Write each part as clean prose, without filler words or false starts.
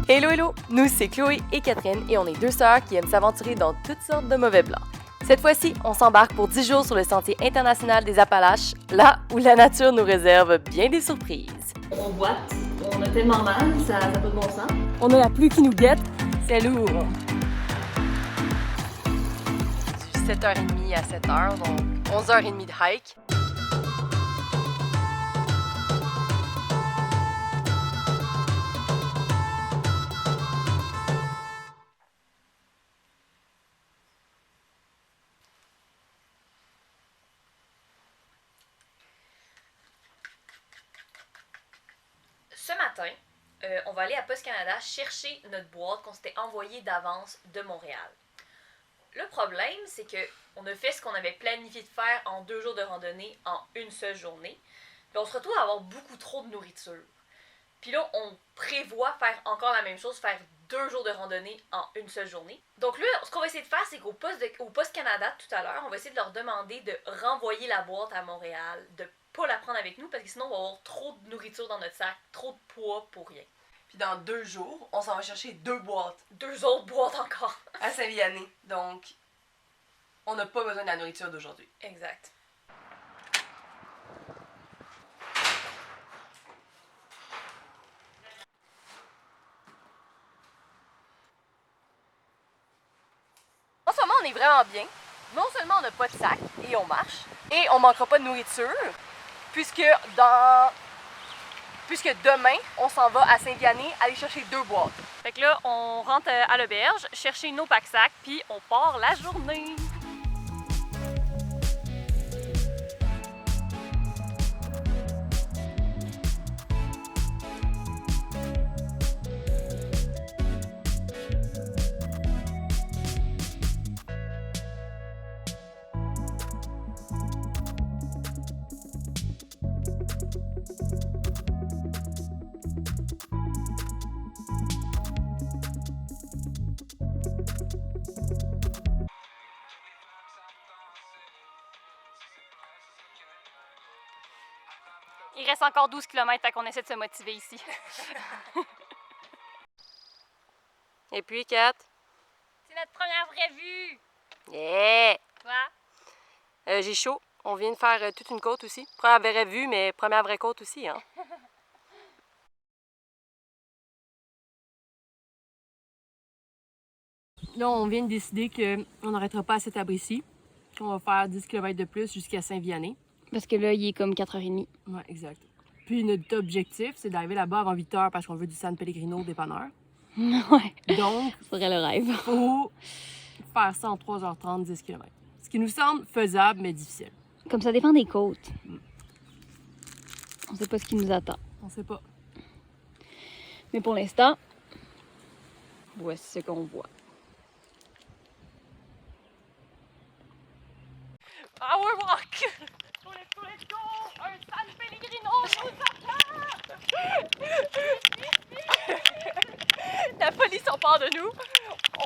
Hello, hello! Nous, c'est Chloé et Catherine et on est deux sœurs qui aiment s'aventurer dans toutes sortes de mauvais plans. Cette fois-ci, on s'embarque pour 10 jours sur le Sentier international des Appalaches, là où la nature nous réserve bien des surprises. On boite, on a tellement mal, ça n'a pas de bon sens. On a la pluie qui nous guette, c'est lourd. Du 7h30 à 7h, donc 11h30 de hike. Ce matin, on va aller à Post Canada chercher notre boîte qu'on s'était envoyée d'avance de Montréal. Le problème, c'est que on a fait ce qu'on avait planifié de faire en 2 jours de randonnée en une seule journée. Puis on se retrouve à avoir beaucoup trop de nourriture. Puis là, on prévoit faire encore la même chose, faire 2 jours de randonnée en une seule journée. Donc là, ce qu'on va essayer de faire, c'est qu'au Post Canada, tout à l'heure, on va essayer de leur demander de renvoyer la boîte à Montréal, de pas la prendre avec nous, parce que sinon, on va avoir trop de nourriture dans notre sac, trop de poids pour rien. Puis dans 2 jours, on s'en va chercher 2 boîtes. 2 autres boîtes encore. À Saint-Vianney. Donc, on n'a pas besoin de la nourriture d'aujourd'hui. Exact. En ce moment, on est vraiment bien. Non seulement on n'a pas de sac et on marche, et on manquera pas de nourriture, puisque demain, on s'en va à Saint-Vianney aller chercher 2 boîtes. Fait que là, on rentre à l'auberge, chercher nos packs-sacs, puis on part la journée. Il reste encore 12 km, fait qu'on essaie de se motiver ici. Et puis, Kat? C'est notre première vraie vue! Yeah! Quoi? J'ai chaud. On vient de faire toute une côte aussi. Première vraie vue, mais première vraie côte aussi, hein? Là, on vient de décider qu'on n'arrêtera pas à cet abri-ci. On va faire 10 km de plus jusqu'à Saint-Vianney. Parce que là, il est comme 4h30. Ouais, exact. Puis notre objectif, c'est d'arriver là-bas avant 8h parce qu'on veut du San Pellegrino au dépanneur. Ouais. Donc, Ce serait le rêve. il faut faire ça en 3h30, 10 km. Ce qui nous semble faisable, mais difficile. Comme ça dépend des côtes. On sait pas ce qui nous attend. On sait pas. Mais pour l'instant, voici ce qu'on voit. Power walk! Let's go! Un San Pellegrino nous attend! La police s'empare de nous.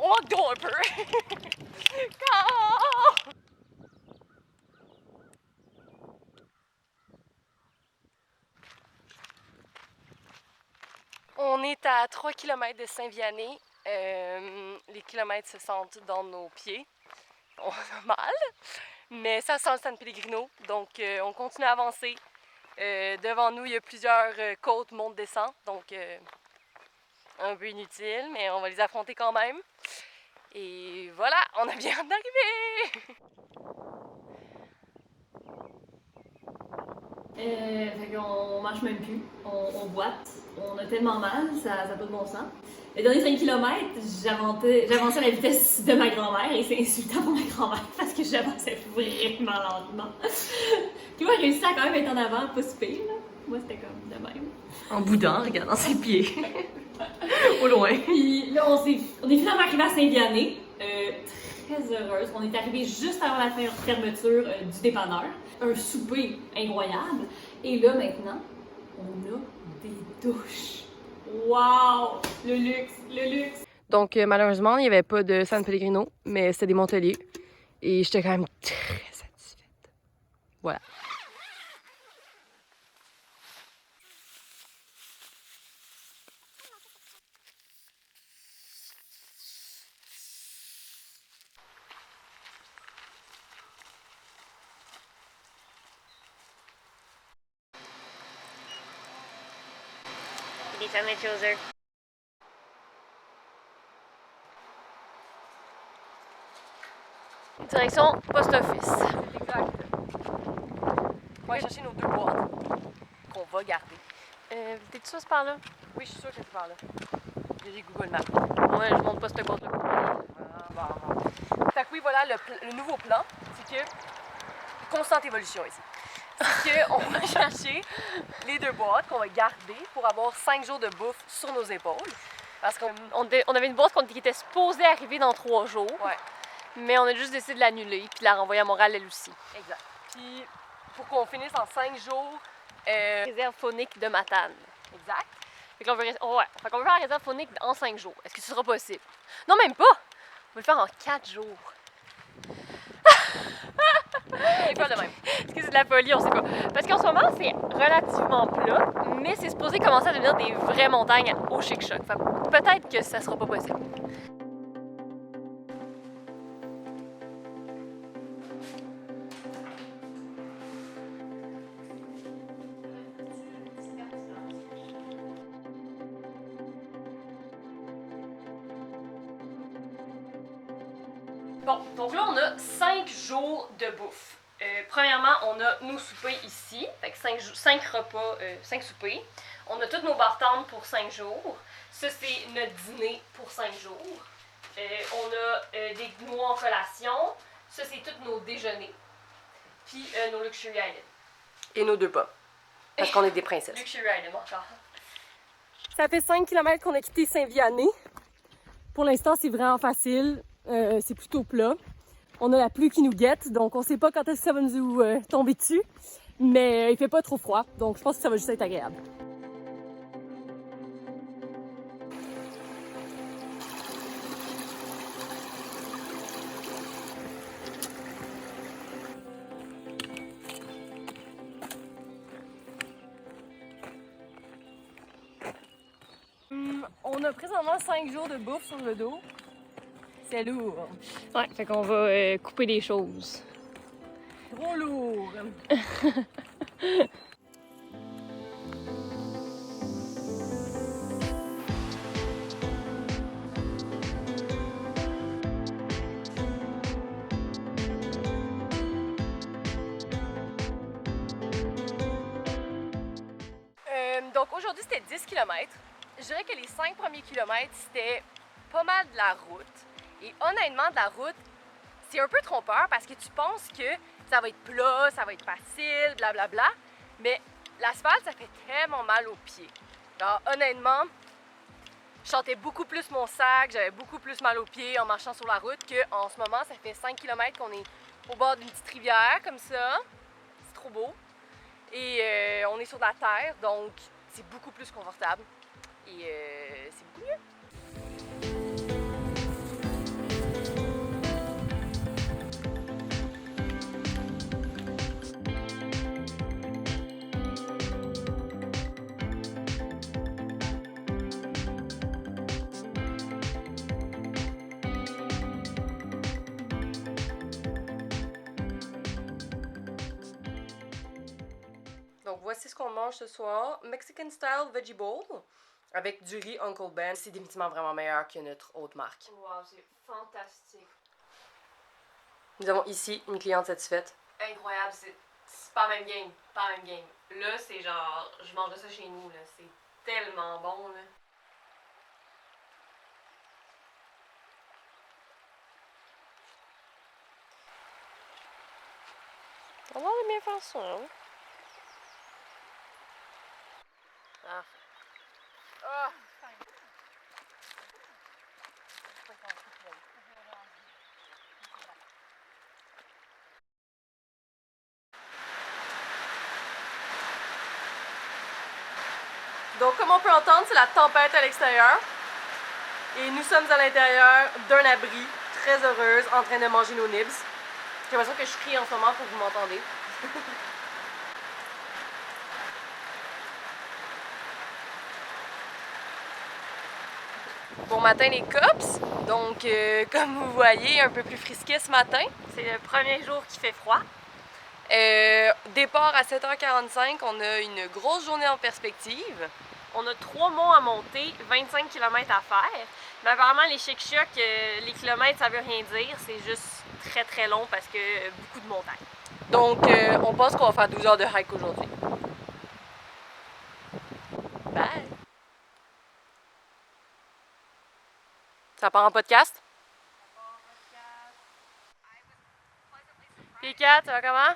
On walk d'eau un peu. On est à 3 km de Saint-Vianney. Les kilomètres se sentent dans nos pieds. On a mal, mais ça sent le San Pellegrino. Donc, on continue à avancer. Devant nous, il y a plusieurs côtes monte-descente. Donc, un peu inutile, mais on va les affronter quand même. Et voilà, on a bien hâte d'arriver! Fait qu'on marche même plus, on boite, on a tellement mal, ça n'a pas de bon sens. Les derniers 5 km, j'avançais à la vitesse de ma grand-mère et c'est insultant pour ma grand-mère parce que j'avançais vraiment lentement. Puis moi, j'ai réussi à quand même être en avant, pas si pire, là. Moi, c'était comme de même. En boudin, regardant ses pieds. Au loin. Puis là, on est finalement arrivé à Saint-Vianney. Très heureuse. On est arrivé juste avant la fermeture du dépanneur. Un souper incroyable. Et là, maintenant, on a des douches. Wow! Le luxe, le luxe! Donc, malheureusement, il n'y avait pas de San Pellegrino, mais c'était des Monteliers. Et j'étais quand même très satisfaite. Voilà. Family Chooser. Direction Post Office. C'est exact. On va aller chercher nos 2 boîtes qu'on va garder. T'es-tu sûr par là? Oui, je suis sûre que c'est par là. J'ai des Google Maps. Ouais, je monte pas ce côté-là. Bon. Fait que oui, voilà, le nouveau plan, c'est que... Constante évolution ici. C'est qu'on va chercher les 2 boîtes qu'on va garder pour avoir 5 jours de bouffe sur nos épaules. Parce qu'on On avait une boîte qui était supposée arriver dans 3 jours. Ouais, Mais on a juste décidé de l'annuler puis de la renvoyer à Montréal elle aussi. exact. Puis pour qu'on finisse en 5 jours... Réserve phonique de Matane. Exact. Fait qu'on veut faire la réserve phonique en 5 jours. Est-ce que ce sera possible? Non, même pas! On veut le faire en 4 jours. Et pas de même. Est-ce que c'est de la folie? On sait pas. Parce qu'en ce moment, c'est relativement plat, mais c'est supposé commencer à devenir des vraies montagnes au Chic-Choc. Fait que peut-être que ça sera pas possible. Bon, donc là, on a 5 jours de bouffe. Premièrement, on a nos soupers ici, fait que 5 repas, 5 soupers. On a toutes nos bartendes pour 5 jours. Ça, c'est notre dîner pour 5 jours. On a des noix en collation. Ça, c'est tous nos déjeuners. Puis nos Luxury Island. Et nos 2 pommes. Parce qu'on est des princesses. Luxury Island, encore. Ça fait 5 km qu'on a quitté Saint-Vianney. Pour l'instant, c'est vraiment facile. C'est plutôt plat. On a la pluie qui nous guette, donc on sait pas quand est-ce que ça va nous tomber dessus. Mais il fait pas trop froid, donc je pense que ça va juste être agréable. On a présentement 5 jours de bouffe sur le dos. C'est lourd. Ouais, fait qu'on va couper des choses. Trop lourd. Donc aujourd'hui c'était 10 km. Je dirais que les 5 premiers kilomètres c'était pas mal de la route. Et honnêtement, de la route, c'est un peu trompeur parce que tu penses que ça va être plat, ça va être facile, blablabla. Mais l'asphalte, ça fait tellement mal aux pieds. Alors honnêtement, je sentais beaucoup plus mon sac, j'avais beaucoup plus mal aux pieds en marchant sur la route qu'en ce moment, ça fait 5 km qu'on est au bord d'une petite rivière comme ça. C'est trop beau. Et on est sur de la terre, donc c'est beaucoup plus confortable. Et c'est beaucoup mieux. Donc voici ce qu'on mange ce soir. Mexican style veggie bowl avec du riz Uncle Ben. C'est définitivement vraiment meilleur que notre autre marque. Wow, c'est fantastique. Nous avons ici une cliente satisfaite. Incroyable, c'est pas la même game. Pas la même game. Là, c'est genre, je mange de ça chez nous, là. C'est tellement bon, là. On va bien faire ça, hein? Ah. Ah. Donc comme on peut entendre, c'est la tempête à l'extérieur. Et nous sommes à l'intérieur d'un abri, très heureuse, en train de manger nos nibs. J'ai l'impression que je crie en ce moment pour que vous m'entendez. Bon matin les cops, donc comme vous voyez, un peu plus frisquet ce matin. C'est le premier jour qui fait froid. Départ à 7h45, on a une grosse journée en perspective. On a 3 monts à monter, 25 km à faire. Mais apparemment, les chic-chocs, les kilomètres, ça veut rien dire. C'est juste très très long parce que beaucoup de montagnes. Donc, on pense qu'on va faire 12 heures de hike aujourd'hui. Bye! Ça part en podcast? Puis 4, ça va comment?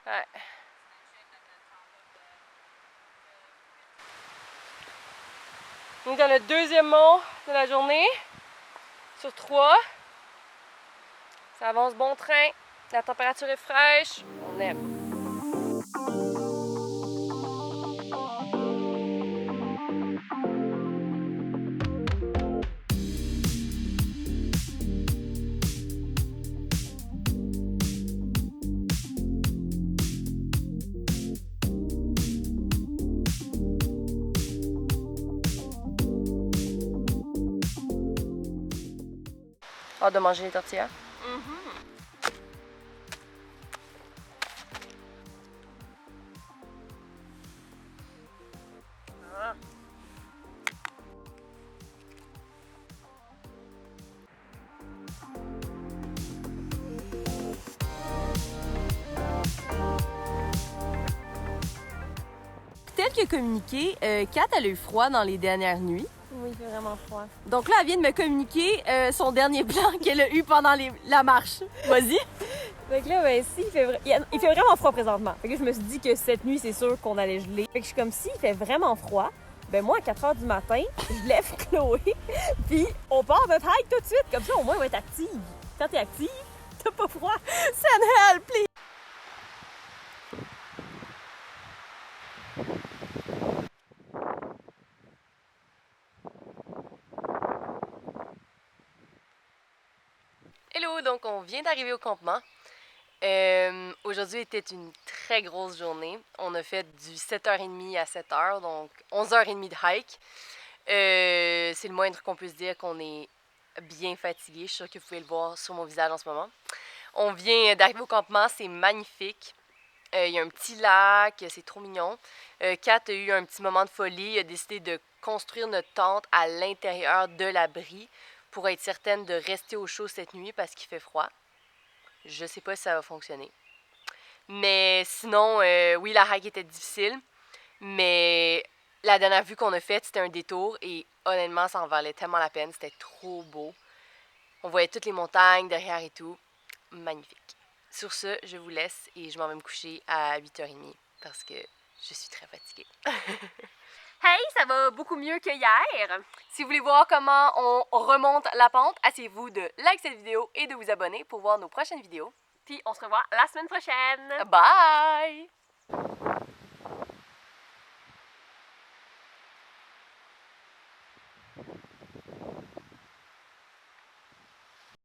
Ouais. On est dans le deuxième mont de la journée, sur 3. Ça avance bon train, la température est fraîche, on aime. Hâte de manger les tortillas. Tel que communiqué, Kat, elle a eu froid dans les dernières nuits. Oui, il fait vraiment froid. Donc là, elle vient de me communiquer son dernier plan qu'elle a eu pendant la marche. Vas-y. Fait que là, ben, si, il fait vraiment froid présentement. Fait que je me suis dit que cette nuit, c'est sûr qu'on allait geler. Fait que je suis comme, si il fait vraiment froid, ben moi, à 4 h du matin, je lève Chloé, puis on part notre hike tout de suite. Comme ça, au moins, on va être active. Quand t'es active, t'as pas froid. Send help, please. Hello, donc on vient d'arriver au campement. Aujourd'hui était une très grosse journée. On a fait du 7h30 à 7h, donc 11h30 de hike. C'est le moindre qu'on puisse dire qu'on est bien fatigué. Je suis sûre que vous pouvez le voir sur mon visage en ce moment. On vient d'arriver au campement, c'est magnifique. Il y a un petit lac, c'est trop mignon. Kat a eu un petit moment de folie. Il a décidé de construire notre tente à l'intérieur de l'abri pour être certaine de rester au chaud cette nuit parce qu'il fait froid. Je sais pas si ça va fonctionner. Mais sinon, oui, la hike était difficile. Mais la dernière vue qu'on a faite, c'était un détour. Et honnêtement, ça en valait tellement la peine. C'était trop beau. On voyait toutes les montagnes derrière et tout. Magnifique. Sur ce, je vous laisse et je m'en vais me coucher à 8h30 parce que je suis très fatiguée. Hey, ça va beaucoup mieux que hier. Si vous voulez voir comment on remonte la pente, asseyez-vous de like cette vidéo et de vous abonner pour voir nos prochaines vidéos. Puis on se revoit la semaine prochaine. Bye!